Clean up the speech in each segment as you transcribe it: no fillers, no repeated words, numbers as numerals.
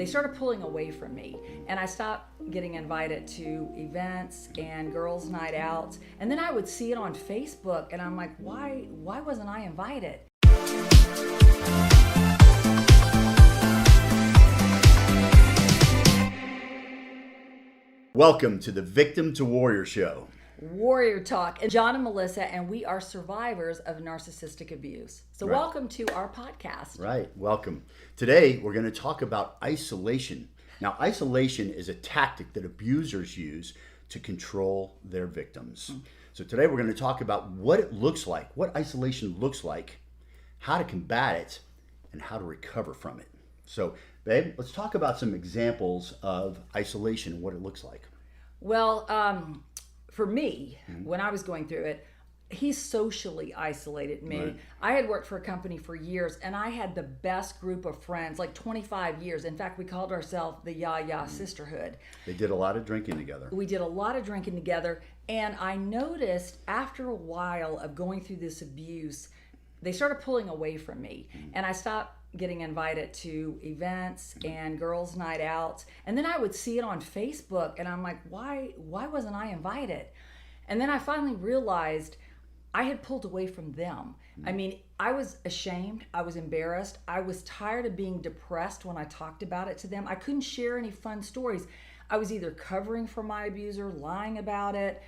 they started pulling away from me, and I stopped getting invited to events and girls' night outs. And then I would see it on Facebook, and I'm like, why wasn't I invited? Welcome to the Victim to Warrior Show. Warrior Talk, and John and Melissa, and we are survivors of narcissistic abuse. So Right. Welcome to our podcast. Right, welcome. Today we're going to talk about isolation. Now, isolation is a tactic that abusers use to control their victims. So today we're going to talk about what it looks like, what isolation looks like, how to combat it, and how to recover from it. So, babe, let's talk about some examples of isolation and what it looks like. Well, for me, when I was going through it, he socially isolated me. Right. I had worked for a company for years, and I had the best group of friends, like 25 years. In fact, we called ourselves the Ya Sisterhood. They did a lot of drinking together. We did a lot of drinking together, and I noticed after a while of going through this abuse, they started pulling away from me, and I stopped getting invited to events and girls' night outs. And then I would see it on Facebook, and I'm like, why wasn't I invited? And then I finally realized I had pulled away from them. I mean, I was ashamed. I was embarrassed. I was tired of being depressed when I talked about it to them. I couldn't share any fun stories. I was either covering for my abuser, lying about it,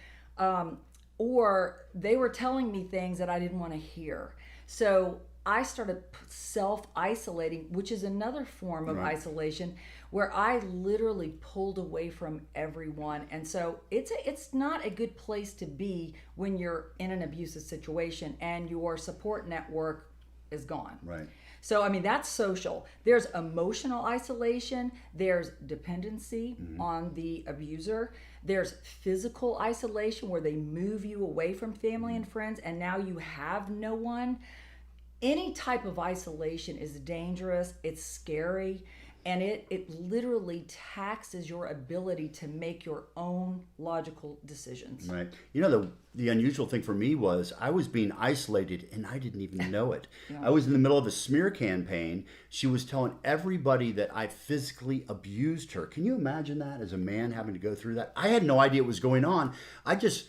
or they were telling me things that I didn't want to hear. So I started self-isolating, which is another form of isolation, where I literally pulled away from everyone. And so it's not a good place to be when you're in an abusive situation and your support network is gone. Right. So, I mean, that's social. There's emotional isolation. There's dependency on the abuser. There's physical isolation, where they move you away from family and friends, and now you have no one. Any type of isolation is dangerous, it's scary, and it literally taxes your ability to make your own logical decisions. Right. You know, the unusual thing for me was I was being isolated and I didn't even know it. I was in the middle of a smear campaign. She was telling everybody that I physically abused her. Can you imagine that, as a man having to go through that? I had no idea what was going on. I just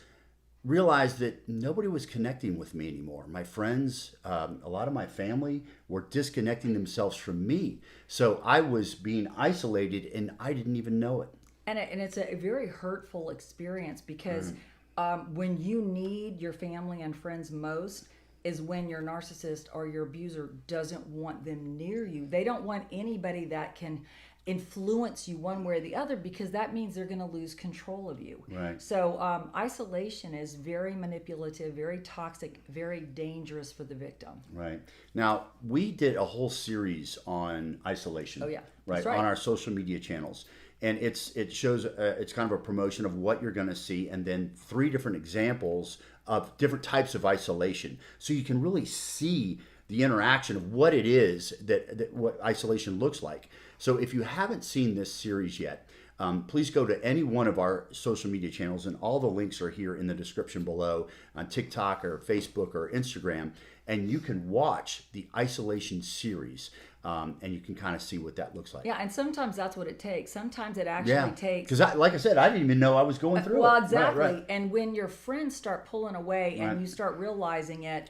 realized that nobody was connecting with me anymore. My friends, a lot of my family were disconnecting themselves from me. So I was being isolated and I didn't even know it. And it's a very hurtful experience, because when you need your family and friends most is when your narcissist or your abuser doesn't want them near you. They don't want anybody that can influence you one way or the other, because that means they're going to lose control of you. Right. So isolation is very manipulative, very toxic, very dangerous for the victim. Right. Now, we did a whole series on isolation. Oh, yeah. Right. That's right. On our social media channels. And it shows, it's kind of a promotion of what you're going to see, and then 3 different examples of different types of isolation. So you can really see the interaction of what it is that what isolation looks like. So if you haven't seen this series yet, please go to any one of our social media channels, and all the links are here in the description below on TikTok or Facebook or Instagram, and you can watch the isolation series, and you can kind of see what that looks like. Yeah, and sometimes that's what it takes. Sometimes it actually takes... Because like I said, I didn't even know I was going through it. Well, exactly. Right. And when your friends start pulling away and you start realizing it,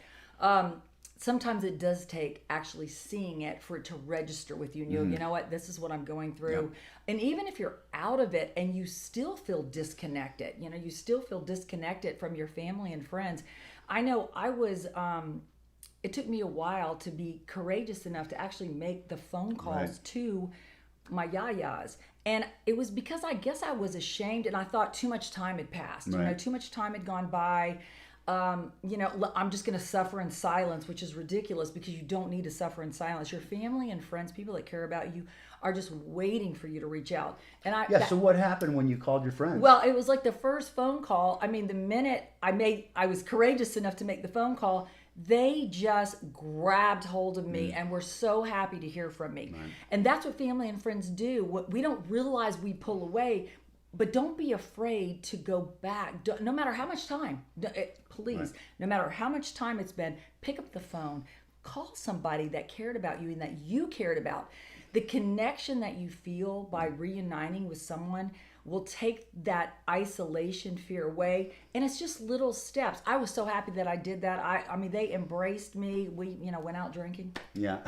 sometimes it does take actually seeing it for it to register with you. And you know what, this is what I'm going through. Yep. And even if you're out of it and you still feel disconnected, you still feel disconnected from your family and friends. I know I was... it took me a while to be courageous enough to actually make the phone calls to my yayas. And it was because I guess I was ashamed, and I thought too much time had passed. Too much time had gone by. I'm just going to suffer in silence, which is ridiculous, because you don't need to suffer in silence. Your family and friends, people that care about you, are just waiting for you to reach out. And So what happened when you called your friends? Well, it was like the first phone call. I mean, the minute I was courageous enough to make the phone call, they just grabbed hold of me and were so happy to hear from me. Right. And that's what family and friends do. We don't realize we pull away, but don't be afraid to go back. No matter how much time, please, no matter how much time it's been, pick up the phone, call somebody that cared about you and that you cared about. The connection that you feel by reuniting with someone will take that isolation fear away, and it's just little steps. I was so happy that I did that. I mean, they embraced me. We, went out drinking. Yeah.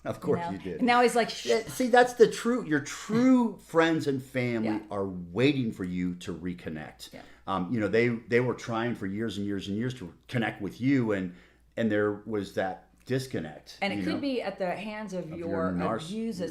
Of course you did. And now he's like, shit. See, that's your true friends and family Yeah. are waiting for you to reconnect. Yeah. They were trying for years and years and years to connect with you, and there was that disconnect. And it could be at the hands of your abuser,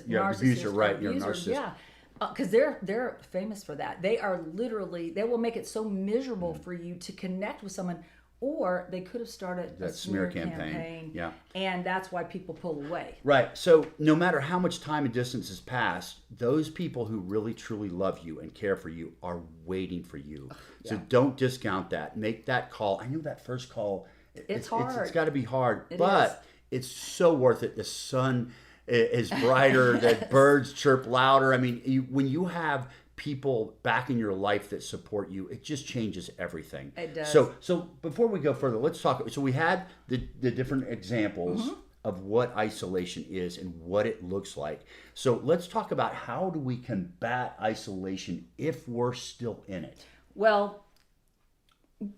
right? Your abuser, narcissist. yeah. Because they're famous for that. They are literally, they will make it so miserable for you to connect with someone, or they could have started That a smear smear campaign. Yeah. And that's why people pull away. Right. So no matter how much time and distance has passed, those people who really truly love you and care for you are waiting for you. So don't discount that. Make that call. I know that first call, It's hard. It's got to be hard, It but is. it's so worth it. The sun is brighter. The birds chirp louder. I mean, when you have people back in your life that support you, it just changes everything. It does. So before we go further, let's talk. So we had the different examples of what isolation is and what it looks like. So let's talk about how do we combat isolation if we're still in it. Well,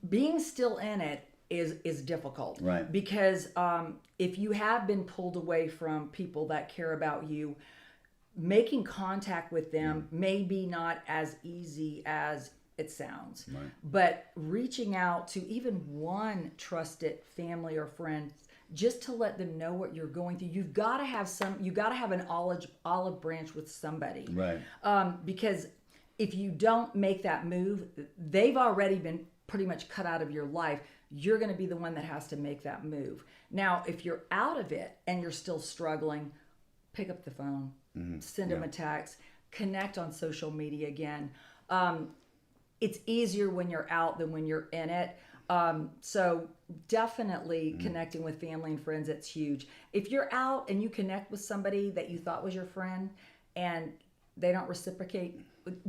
being still in it is difficult, Right. Because if you have been pulled away from people that care about you, making contact with them may be not as easy as it sounds. Right. But reaching out to even one trusted family or friend, just to let them know what you're going through, you got to have an olive branch with somebody, Right. because if you don't make that move, they've already been pretty much cut out of your life. You're going to be the one that has to make that move. Now, if you're out of it and you're still struggling, pick up the phone, send them a text, connect on social media again. It's easier when you're out than when you're in it. So definitely connecting with family and friends, it's huge. If you're out and you connect with somebody that you thought was your friend and they don't reciprocate,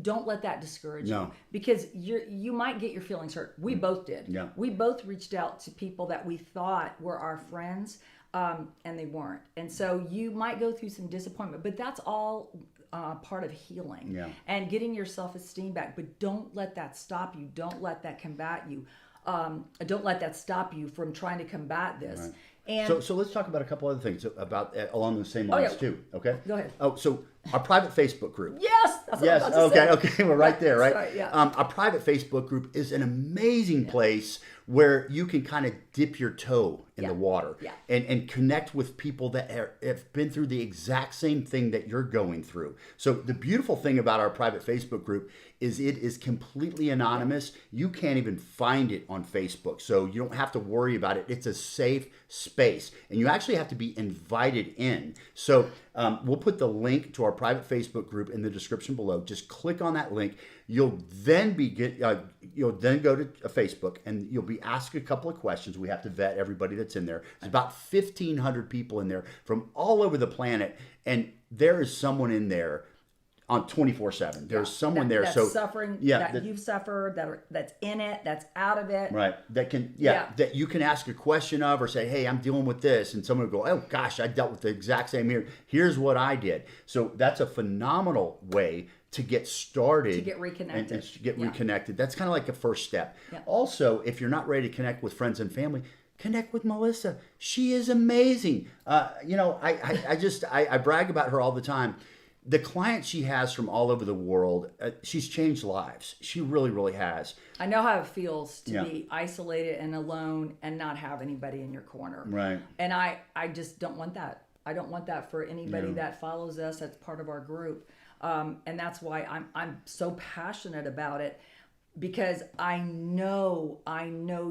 don't let that discourage you, because you might get your feelings hurt. We both did. Yeah. We both reached out to people that we thought were our friends, and they weren't. And so you might go through some disappointment, but that's all part of healing and getting your self-esteem back. But don't let that stop you. Don't let that combat you. Don't let that stop you from trying to combat this. Right. And So let's talk about a couple other things about along those same lines too. Okay. Go ahead. Oh, so our private Facebook group. yes, that's what Yes. I was about to say. Okay. We're right there, right? Sorry, yeah. Our private Facebook group is an amazing place where you can kind of dip your toe in the water and connect with people that have been through the exact same thing that you're going through. So the beautiful thing about our private Facebook group is it is completely anonymous. You can't even find it on Facebook, so you don't have to worry about it. It's a safe space, and you actually have to be invited in. So we'll put the link to our private Facebook group in the description below. Just click on that link. You'll then you'll then go to Facebook and you'll be asked a couple of questions. We have to vet everybody that's in there. There's about 1,500 people in there from all over the planet, and there is someone in there on 24/7. There's someone there. That's So suffering. that You've suffered. That's in it. That's out of it. right. That can that you can ask a question of or say, hey, I'm dealing with this, and someone will go, oh gosh, I dealt with the exact same here. Here's what I did. So that's a phenomenal way to get started, To get reconnected. and to get reconnected. That's kind of like a first step. Yeah. Also, if you're not ready to connect with friends and family, connect with Melissa. She is amazing. I brag about her all the time. The clients she has from all over the world, she's changed lives. She really, really has. I know how it feels to be isolated and alone and not have anybody in your corner. Right. And I just don't want that. I don't want that for anybody that follows us. That's part of our group. And that's why I'm so passionate about it, because I know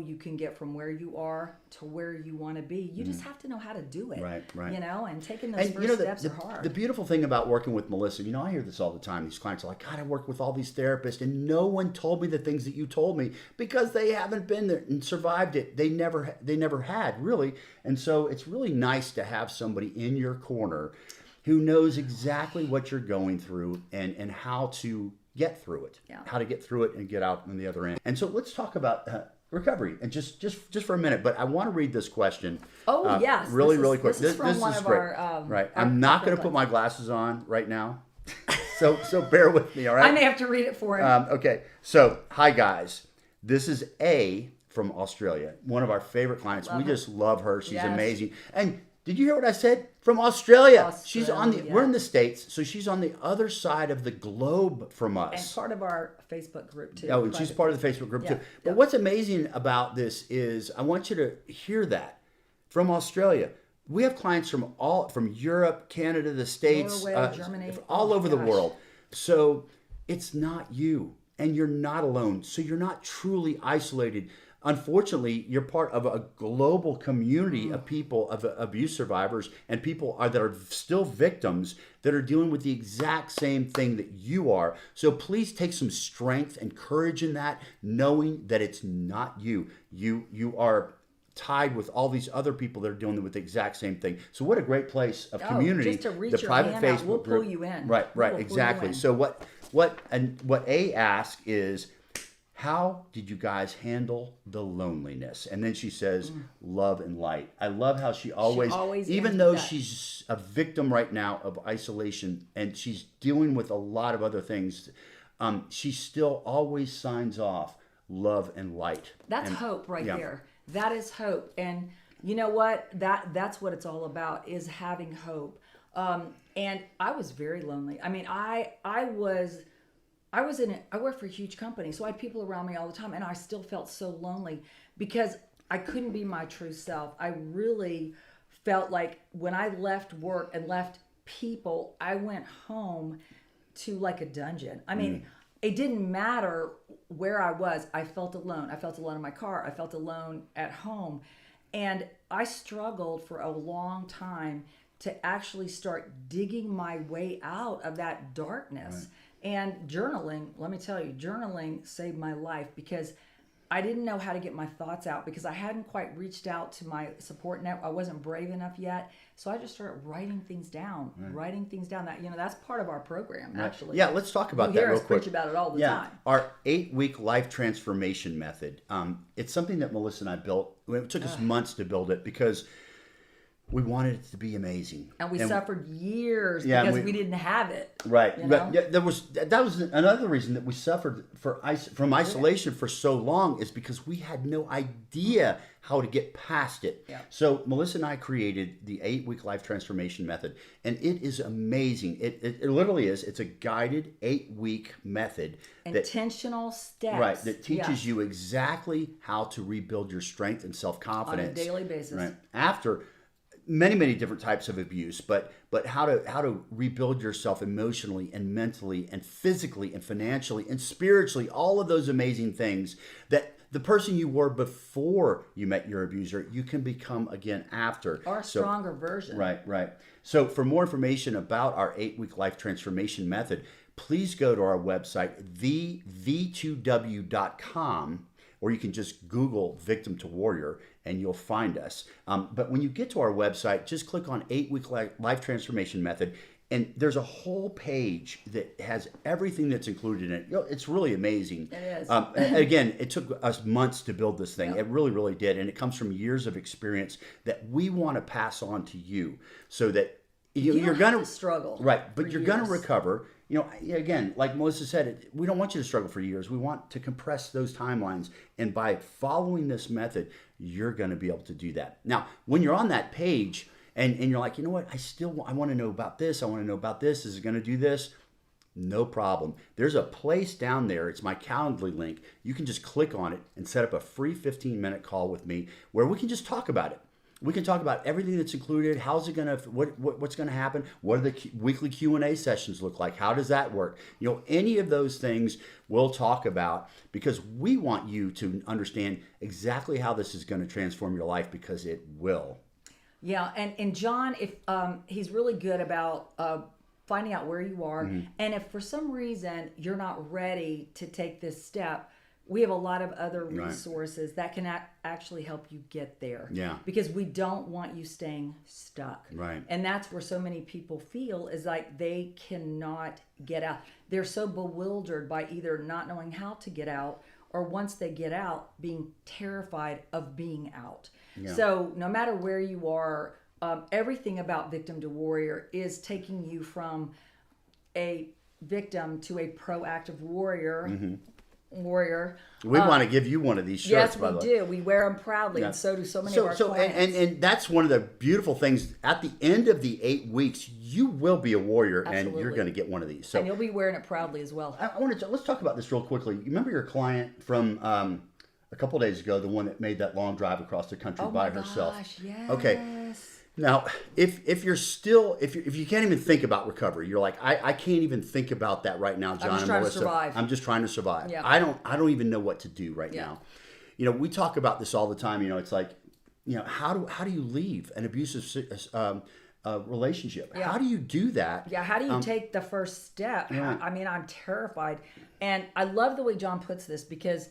you can get from where you are to where you want to be. You just have to know how to do it. Right. And taking those first steps are hard. The beautiful thing about working with Melissa, I hear this all the time. These clients are like, God, I work with all these therapists and no one told me the things that you told me because they haven't been there and survived it. They never had, really. And so it's really nice to have somebody in your corner who knows exactly what you're going through and how to get through it, how to get through it and get out on the other end. And so let's talk about recovery. And just for a minute, but I want to read this question. Oh, yes. Really quick. This is from one of great. our... right. our I'm not going to put my glasses on right now. So bear with me, all right? I may have to read it for him. Okay. So, hi, guys. This is A from Australia, one of our favorite clients. We just love her. She's amazing. And did you hear what I said? From Australia. She's on the. We're in the States, so she's on the other side of the globe from us. And part of our Facebook group too. Oh, and she's part of the Facebook group too. But what's amazing about this is I want you to hear that from Australia. We have clients from Europe, Canada, the States, Norway, Germany, all over the world. So it's not you, and you're not alone. So you're not truly isolated. Unfortunately, you're part of a global community of people, of abuse survivors, and people that are still victims that are dealing with the exact same thing that you are. So please take some strength and courage in that, knowing that it's not you. You are tied with all these other people that are dealing with the exact same thing. So what a great place of community. Just to reach the your private hand Facebook out, we'll group. pull you in. Right, exactly. So what A asks is, how did you guys handle the loneliness? And then she says, love and light. I love how she always even though she's a victim right now of isolation and she's dealing with a lot of other things, she still always signs off love and light. That's hope right there. That is hope. And you know what? That's what it's all about, is having hope. And I was very lonely. I mean, I worked for a huge company, so I had people around me all the time, and I still felt so lonely because I couldn't be my true self. I really felt like when I left work and left people, I went home to like a dungeon. I mean, it didn't matter where I was. I felt alone. I felt alone in my car. I felt alone at home. And I struggled for a long time to actually start digging my way out of that darkness. Right. And journaling, let me tell you, journaling saved my life because I didn't know how to get my thoughts out because I hadn't quite reached out to my support network. I wasn't brave enough yet. So I just started writing things down, That, that's part of our program, actually. Yeah, let's talk about that real quick. You hear us preach about it all the time. Our 8-week life transformation method. It's something that Melissa and I built. It took us months to build it because we wanted it to be amazing, and we suffered years because we didn't have it. Right, that was another reason that we suffered from isolation for so long, is because we had no idea how to get past it. Yeah. So Melissa and I created the 8-week life transformation method, and it is amazing. It literally is. It's a guided 8-week method, intentional steps, right? That teaches you exactly how to rebuild your strength and self-confidence on a daily basis. Right after many different types of abuse, but how to rebuild yourself emotionally and mentally and physically and financially and spiritually, all of those amazing things that the person you were before you met your abuser, you can become again after. Or a stronger version. Right. So for more information about our 8-week life transformation method, please go to our website, v2w.com, or you can just Google Victim to Warrior and you'll find us. But when you get to our website, just click on 8-week life transformation method, and there's a whole page that has everything that's included in it. It's really amazing. It is. Again, it took us months to build this thing. Yep. It really did. And it comes from years of experience that we want to pass on to you so that you're going to struggle. Right. But you're going to recover. Again, like Melissa said, we don't want you to struggle for years. We want to compress those timelines. And by following this method, you're going to be able to do that. Now, when you're on that page and you're like, you know what, I want to know about this. I want to know about this. Is it going to do this? No problem. There's a place down there. It's my Calendly link. You can just click on it and set up a free 15-minute call with me where we can just talk about it. We can talk about everything that's included. How's it gonna? What's gonna happen? What do the weekly Q&A sessions look like? How does that work? Any of those things we'll talk about because we want you to understand exactly how this is going to transform your life, because it will. Yeah, and John, if he's really good about finding out where you are, and if for some reason you're not ready to take this step, we have a lot of other resources that can actually help you get there. Yeah. Because we don't want you staying stuck. Right. And that's where so many people feel, is like they cannot get out. They're so bewildered by either not knowing how to get out or once they get out, being terrified of being out. Yeah. So no matter where you are, everything about Victim to Warrior is taking you from a victim to a proactive warrior. Warrior. We want to give you one of these shirts. Yes, we do. We wear them proudly, and so do so many of our clients. And that's one of the beautiful things. At the end of the 8 weeks, you will be a warrior, and you're going to get one of these. So, and you'll be wearing it proudly as well. I want to let's talk about this real quickly. You remember your client from a couple days ago, the one that made that long drive across the country by herself? Yes. Okay. Now, if you're still if you can't even think about recovery, you're like, I can't even think about that right now, John. I'm just trying to survive. I'm just trying to survive. Yeah. I don't even know what to do right now. You know, we talk about this all the time. You know, it's like, you know, how do you leave an abusive relationship? Yeah. How do you do that? Yeah, how do you take the first step? I mean, I'm terrified. And I love the way John puts this, because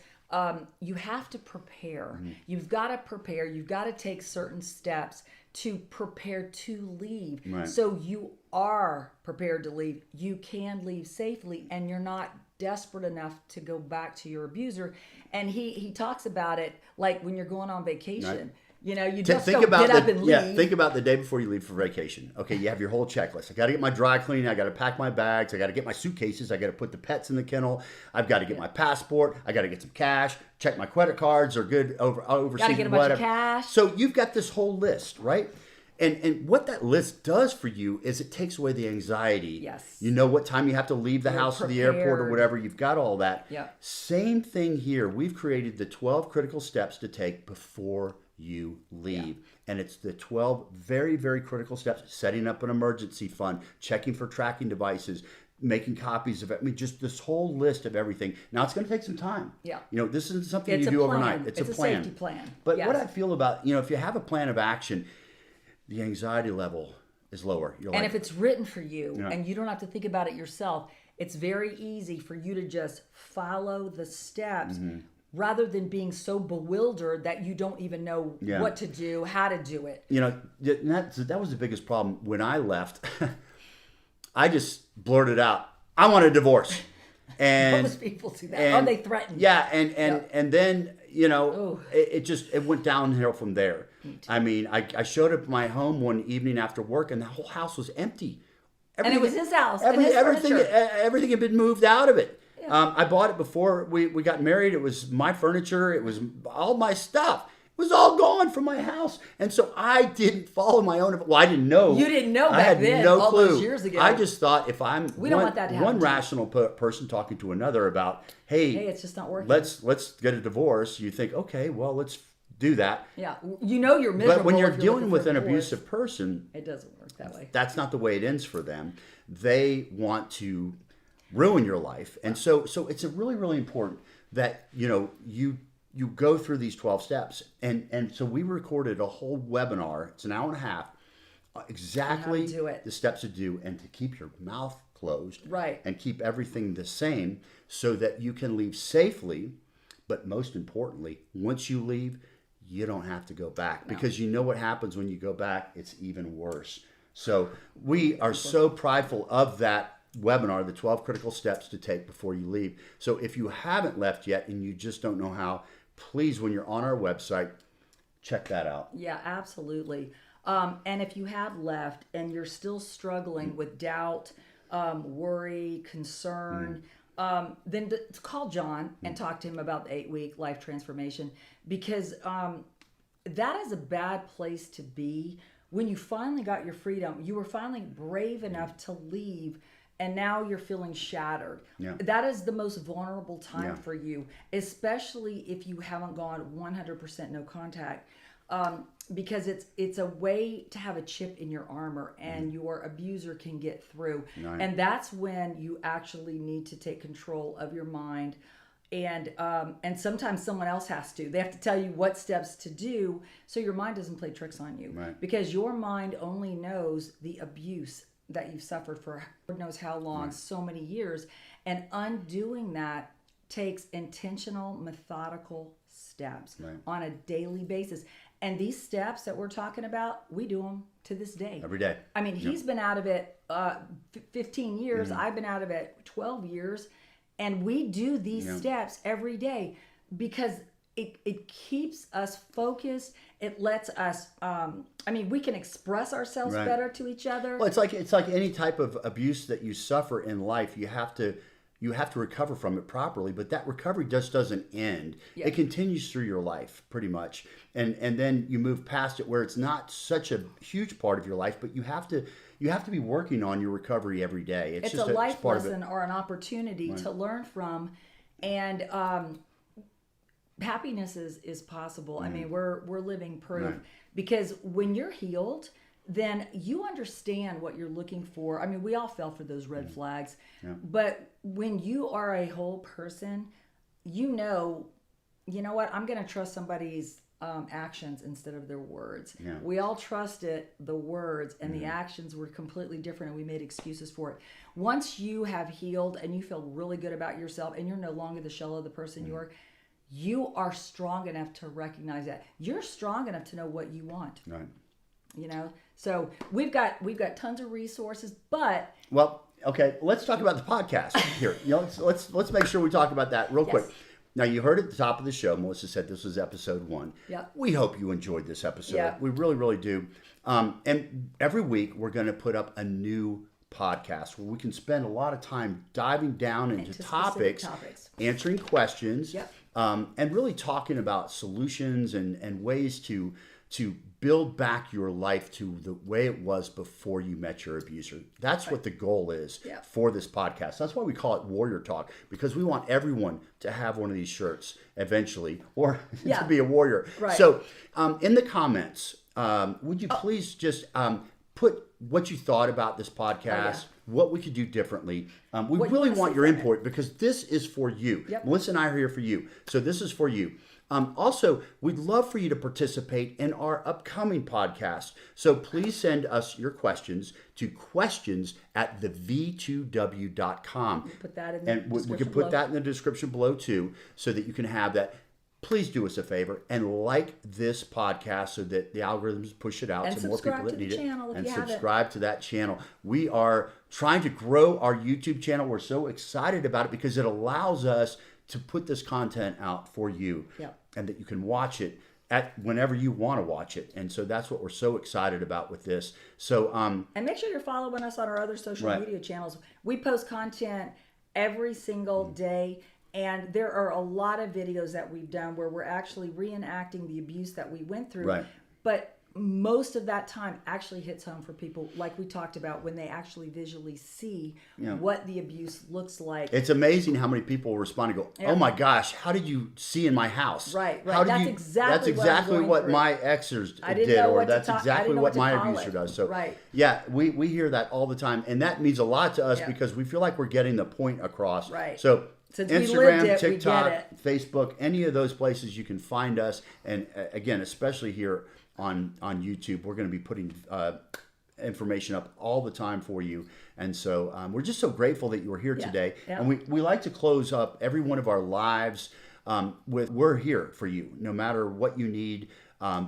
you have to prepare. You've got to prepare. You've got to take certain steps to prepare to leave. Right. So you are prepared to leave. You can leave safely, and you're not desperate enough to go back to your abuser. And he talks about it like when you're going on vacation. Right. You know, you just think don't about get up and leave. Yeah, think about the day before you leave for vacation. Okay, you have your whole checklist. I got to get my dry cleaning. I got to pack my bags. I got to get my suitcases. I got to put the pets in the kennel. I've got to get my passport. I got to get some cash. Check my credit cards are good overseas. Got to get a bunch of cash. So you've got this whole list, right? And what that list does for you is it takes away the anxiety. Yes. You know what time you have to leave the house or the airport or whatever. You've got all that. Yeah. Same thing here. We've created the 12 critical steps to take before you leave. Yeah. And it's the 12 very, very critical steps: setting up an emergency fund, checking for tracking devices, making copies of it. I mean, just this whole list of everything. Now, it's going to take some time. Yeah. You know, this isn't something you do overnight. It's a plan. Safety plan. But what I feel about, you know, if you have a plan of action, the anxiety level is lower. You're and like, if it's written for you and you don't have to think about it yourself, it's very easy for you to just follow the steps rather than being so bewildered that you don't even know what to do, how to do it. You know, that was the biggest problem. When I left, I just blurted out, I want a divorce. And most people do that. They threaten. Yeah, and then, you know, it went downhill from there. I mean, I showed up at my home one evening after work, and the whole house was empty. And it was his house. Everything had been moved out of it. Yeah. I bought it before we got married. It was my furniture. It was all my stuff. It was all gone from my house. And so I didn't follow my own. Well, I didn't know. You didn't know back then. I had no all clue. Those years ago. I just thought if I'm we don't want that to happen one rational person talking to another about, hey, it's just not working. Let's get a divorce. You think, okay, well, let's do that. Yeah, you know you're miserable. But when you're dealing with an abusive person, it doesn't work that way. That's not the way it ends for them. They want to ruin your life, and so it's a really, really important that you go through these 12 steps, and so we recorded a whole webinar. It's an hour and a half, exactly the steps to do, and to keep your mouth closed, right, and keep everything the same, so that you can leave safely. But most importantly, once you leave, you don't have to go back, because you know what happens when you go back. It's even worse. So we are so prideful of that webinar, the 12 critical steps to take before you leave. So if you haven't left yet and you just don't know how, please, when you're on our website, check that out. Yeah, absolutely. And if you have left and you're still struggling with doubt, worry, concern, then call John and talk to him about the 8-week life transformation, because that is a bad place to be. When you finally got your freedom, you were finally brave enough to leave, and now you're feeling shattered. Yeah. That is the most vulnerable time for you, especially if you haven't gone 100% no contact, because it's a way to have a chip in your armor, and your abuser can get through. Right. And that's when you actually need to take control of your mind. And sometimes someone else has to. They have to tell you what steps to do, so your mind doesn't play tricks on you. Right. Because your mind only knows the abuse that you've suffered for Lord knows how long, so many years. And undoing that takes intentional, methodical steps on a daily basis. And these steps that we're talking about, we do them to this day. Every day. I mean, he's been out of it 15 years. I've been out of it 12 years. And we do these steps every day because it keeps us focused. It lets us, we can express ourselves better to each other. Well, it's like any type of abuse that you suffer in life. You have to recover from it properly, but that recovery just doesn't end. It continues through your life pretty much. And then you move past it where it's not such a huge part of your life, but you have to be working on your recovery every day. It's just a life lesson or an opportunity to learn from. And happiness is possible. I mean, we're living proof because when you're healed, then you understand what you're looking for. I mean, we all fell for those red flags, but when you are a whole person, you know what? I'm going to trust somebody's actions instead of their words. We all trusted the words, and the actions were completely different, and we made excuses for it. Once you have healed and you feel really good about yourself, and you're no longer the shell of the person you are strong enough to recognize that. You're strong enough to know what you want. Right. So we've got tons of resources, but okay, let's talk about the podcast here. Let's make sure we talk about that real quick. Now, you heard at the top of the show, Melissa said this was episode 1. Yeah. We hope you enjoyed this episode. Yeah. We really, really do. And every week we're going to put up a new podcast where we can spend a lot of time diving down into topics, answering questions, and really talking about solutions and ways to build back your life to the way it was before you met your abuser. That's what the goal is for this podcast. That's why we call it Warrior Talk, because we want everyone to have one of these shirts eventually, or to be a warrior. Right. So in the comments, would you please just put what you thought about this podcast, what we could do differently. We really want your input because this is for you. Melissa and I are here for you. So this is for you. Also, we'd love for you to participate in our upcoming podcast. So please send us your questions to questions@thv2w.com. Put that in the description we can put that in the description below too, so that you can have that. Please do us a favor and like this podcast so that the algorithms push it out to more people that need it. And subscribe to that channel. We are trying to grow our YouTube channel. We're so excited about it because it allows us to put this content out for you, and that you can watch it at whenever you want to watch it. And so that's what we're so excited about with this. So and make sure you're following us on our other social media channels. We post content every single day, and there are a lot of videos that we've done where we're actually reenacting the abuse that we went through. But most of that time actually hits home for people, like we talked about, when they actually visually see what the abuse looks like. It's amazing how many people respond and go, "Oh my gosh, how did you see in my house?" Right. That's exactly what my exers did, or that's exactly what my abuser does. So we hear that all the time, and that means a lot to us because we feel like we're getting the point across. So since Instagram, TikTok, Facebook, any of those places you can find us, and again, especially here on YouTube, we're going to be putting information up all the time for you. And so we're just so grateful that you were here today. And we like to close up every one of our lives with, we're here for you, no matter what you need.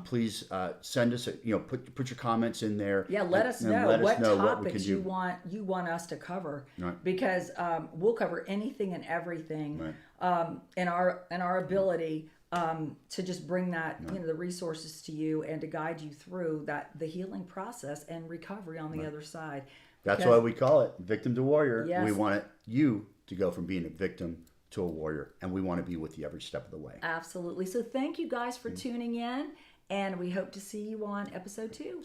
Please send us, put your comments in there. Let us know what topics you want us to cover, because we'll cover anything and everything in our ability. To just bring that, the resources to you and to guide you through the healing process and recovery on the other side. That's why we call it Victim to Warrior. We want you to go from being a victim to a warrior, and we want to be with you every step of the way. Absolutely. So thank you guys for tuning in, and we hope to see you on episode 2.